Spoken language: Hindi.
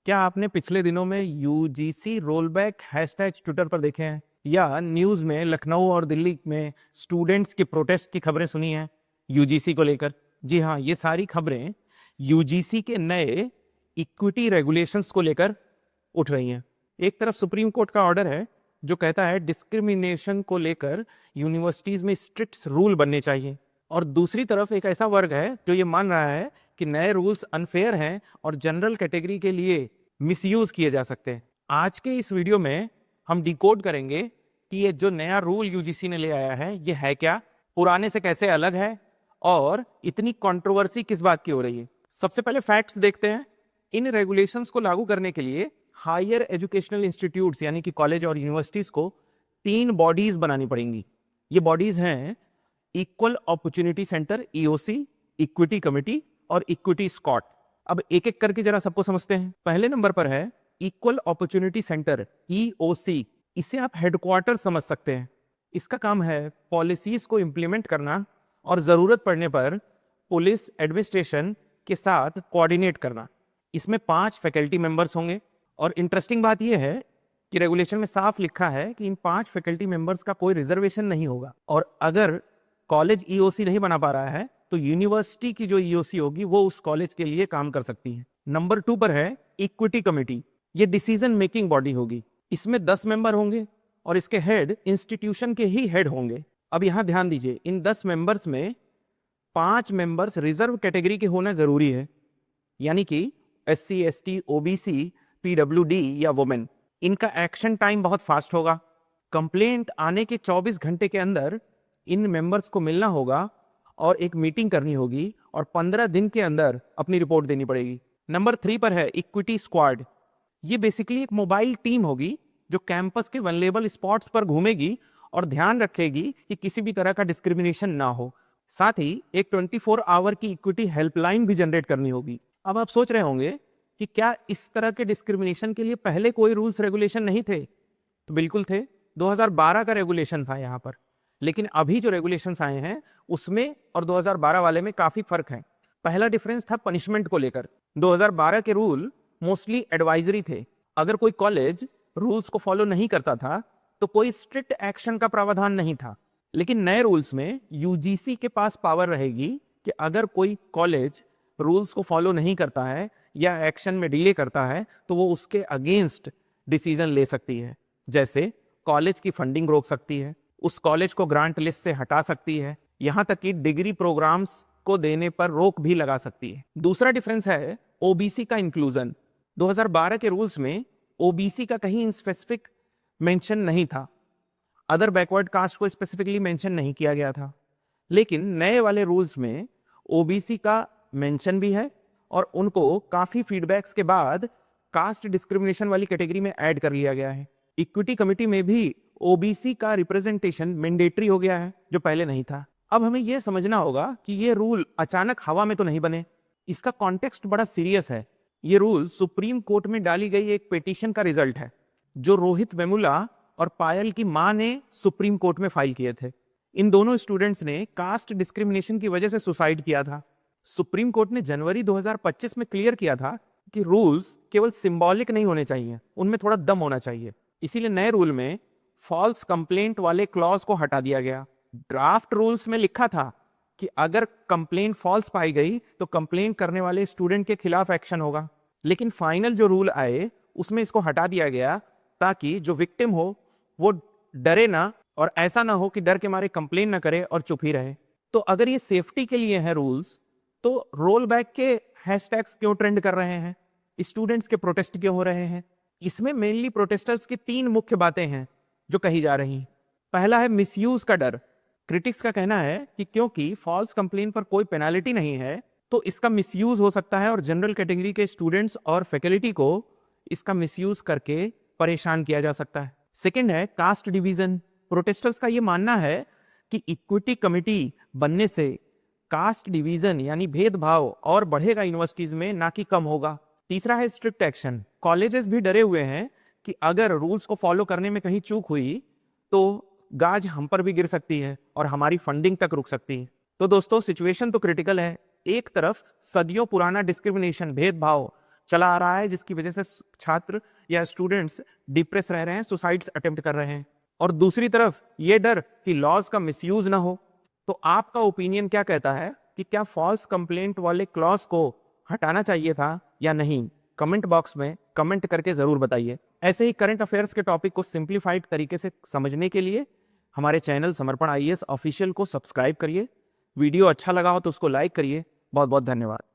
क्या आपने पिछले दिनों में यूजीसी रोलबैक हैशटैग ट्विटर पर देखे हैं या न्यूज़ में लखनऊ और दिल्ली में स्टूडेंट्स की प्रोटेस्ट की खबरें सुनी हैं यूजीसी को लेकर? जी हाँ, ये सारी खबरें यूजीसी के नए इक्विटी रेगुलेशंस को लेकर उठ रही हैं। एक तरफ सुप्रीम कोर्ट का ऑर्डर है जो कहता है डिस्क्रिमिनेशन को लेकर यूनिवर्सिटीज में स्ट्रिक्ट रूल बनने चाहिए, और दूसरी तरफ एक ऐसा वर्ग है जो ये मान रहा है कि नए रूल्स अनफेयर हैं और जनरल कैटेगरी के लिए मिसयूज किए जा सकते हैं। आज के इस वीडियो में हम डिकोड करेंगे कि ये जो नया रूल यूजीसी ने ले आया है ये है क्या, पुराने से कैसे अलग है और इतनी कंट्रोवर्सी किस बात की हो रही है। सबसे पहले फैक्ट्स देखते हैं। इन रेगुलेशंस को लागू करने के लिए हायर एजुकेशनल इंस्टीट्यूट्स यानी कि कॉलेज और यूनिवर्सिटीज को 3 बॉडीज बनानी पड़ेंगी। ये बॉडीज हैं equal opportunity centre EOC, equity committee और इक्विटी स्कॉट। अब एक एक करके जरा सबको समझते हैं। पहले नंबर पर है इक्वल अपॉर्चुनिटी सेंटर ईओसी। इसे आप हेडक्वार्टर समझ सकते हैं। इसका काम है पॉलिसीज को इंप्लीमेंट करना और जरूरत पड़ने पर पुलिस एडमिनिस्ट्रेशन के साथ कोऑर्डिनेट करना। इसमें 5 फैकल्टी मेंबर्स होंगे और इंटरेस्टिंग बात यह है कि रेगुलेशन में साफ लिखा है कि इन 5 फैकल्टी मेंबर्स का कोई रिजर्वेशन नहीं होगा, और अगर कॉलेज ईओसी नहीं बना पा रहा है तो यूनिवर्सिटी की जो ईओसी होगी वो उस कॉलेज के लिए काम कर सकती है। नंबर 2 पर है इक्विटी कमिटी। ये डिसीजन मेकिंग बॉडी होगी। इसमें 10 मेंबर होंगे और इसके हेड इंस्टीट्यूशन के ही हेड होंगे। अब यहां ध्यान दीजिए, इन 10 मेंबर्स में 5 मेंबर्स रिजर्व कैटेगरी के होना जरूरी है, यानी कि एससी, एसटी, ओबीसी, पीडब्ल्यूडी या वुमेन। इनका एक्शन टाइम बहुत फास्ट होगा। कंप्लेंट आने के 24 घंटे के अंदर इन मेंबर्स को मिलना होगा और एक मीटिंग करनी होगी और 15 दिन के अंदर अपनी रिपोर्ट देनी पड़ेगी। नंबर 3 पर है इक्विटी स्क्वाड। ये बेसिकली एक मोबाइल टीम होगी जो कैंपस के वनलेबल स्पॉट्स पर घूमेगी और ध्यान रखेगी कि किसी भी तरह का डिस्क्रिमिनेशन ना हो। साथ ही एक 24 आवर की इक्विटी हेल्पलाइन भी जनरेट करनी होगी। अब आप सोच रहे होंगे कि क्या इस तरह के डिस्क्रिमिनेशन के लिए पहले कोई रूल्स रेगुलेशन नहीं थे? तो बिल्कुल थे। 2012 का रेगुलेशन था यहाँ पर, लेकिन अभी जो रेगुलेशंस आए हैं उसमें और 2012 वाले में काफी फर्क है। पहला डिफरेंस था पनिशमेंट को लेकर। 2012 के रूल मोस्टली एडवाइजरी थे। अगर कोई कॉलेज रूल्स को फॉलो नहीं करता था तो कोई स्ट्रिक्ट एक्शन का प्रावधान नहीं था, लेकिन नए रूल्स में यूजीसी के पास पावर रहेगी कि अगर कोई कॉलेज रूल्स को फॉलो नहीं करता है या एक्शन में डिले करता है तो वो उसके अगेंस्ट डिसीजन ले सकती है। जैसे कॉलेज की फंडिंग रोक सकती है, उस कॉलेज को ग्रांट लिस्ट से हटा सकती है, यहां तक कि डिग्री प्रोग्राम्स को देने पर रोक भी लगा सकती है। दूसरा डिफरेंस है ओबीसी का इंक्लूजन। 2012 के रूल्स में ओबीसी का कहीं स्पेसिफिक मेंशन नहीं था। अदर बैकवर्ड कास्ट को स्पेसिफिकली मेंशन नहीं किया गया था, लेकिन नए वाले रूल्स में ओबीसी का मेंशन भी है और उनको काफी फीडबैक्स के बाद कास्ट डिस्क्रिमिनेशन वाली कैटेगरी में ऐड कर लिया गया है। इक्विटी कमिटी में भी ओबीसी का रिप्रेजेंटेशन मैंडेटरी हो गया है जो पहले नहीं था। अब हमें यह समझना होगा कि ये रूल अचानक हवा में तो नहीं बने। इसका कॉन्टेक्स्ट बड़ा सीरियस है। ये रूल सुप्रीम कोर्ट में डाली गई एक पिटीशन का रिजल्ट है जो रोहित वेमुला और पायल की मां ने सुप्रीम कोर्ट में फाइल किए थे। इन दोनों स्टूडेंट्स ने कास्ट डिस्क्रिमिनेशन की वजह से सुसाइड किया था। सुप्रीम कोर्ट ने जनवरी 2025 में क्लियर किया था कि रूल्स केवल सिंबॉलिक नहीं होने चाहिए, उनमें थोड़ा दम होना चाहिए। इसीलिए नए रूल में फॉल्स कंप्लेंट वाले क्लॉज को हटा दिया गया। ड्राफ्ट रूल्स में लिखा था कि अगर कंप्लेंट फॉल्स पाई गई तो कंप्लेंट करने वाले स्टूडेंट के खिलाफ एक्शन होगा, लेकिन फाइनल जो रूल आए उसमें इसको हटा दिया गया ताकि जो विक्टिम हो वो डरे ना और ऐसा ना हो कि डर के मारे कंप्लेन ना करे और चुप ही रहे। तो अगर ये सेफ्टी के लिए है रूल्स, तो रोल बैक के हैशटैग्स क्यों ट्रेंड कर रहे हैं, स्टूडेंट्स के प्रोटेस्ट क्यों हो रहे हैं? इसमें मेनली प्रोटेस्टर्स की 3 मुख्य बातें हैं जो कही जा रही। पहला है मिसयूज का डर। क्रिटिक्स का कहना है कि क्योंकि फॉल्स कंप्लेन पर कोई पेनाल्टी नहीं है तो इसका मिसयूज हो सकता है और जनरल कैटेगरी के स्टूडेंट्स और फैकल्टी को इसका मिसयूज करके परेशान किया जा सकता है। सेकंड है कास्ट डिवीजन। प्रोटेस्टर्स का यह मानना है कि इक्विटी कमिटी बनने से कास्ट डिवीजन यानी भेदभाव और बढ़ेगा यूनिवर्सिटीज में, ना कि कम होगा। तीसरा है स्ट्रिक्ट एक्शन। कॉलेजेस भी डरे हुए हैं कि अगर रूल्स को फॉलो करने में कहीं चूक हुई तो गाज हम पर भी गिर सकती है और हमारी फंडिंग तक रुक सकती है। तो दोस्तों सिचुएशन तो क्रिटिकल है। एक तरफ सदियों पुराना डिस्क्रिमिनेशन, भेदभाव चला आ रहा है, जिसकी वजह से छात्र या स्टूडेंट्स डिप्रेस रह रहे हैं, सुसाइड्स अटेम्प्ट कर रहे हैं। और दूसरी तरफ ये डर कि लॉज का मिसयूज ना हो। तो आपका ओपिनियन क्या कहता है कि क्या फॉल्स कंप्लेंट वाले क्लॉज को हटाना चाहिए था या नहीं? कमेंट बॉक्स में कमेंट करके जरूर बताइए। ऐसे ही करंट अफेयर्स के टॉपिक को सिंप्लीफाइड तरीके से समझने के लिए हमारे चैनल समर्पण आईएएस ऑफिशियल को सब्सक्राइब करिए। वीडियो अच्छा लगा हो तो उसको लाइक करिए। बहुत बहुत धन्यवाद।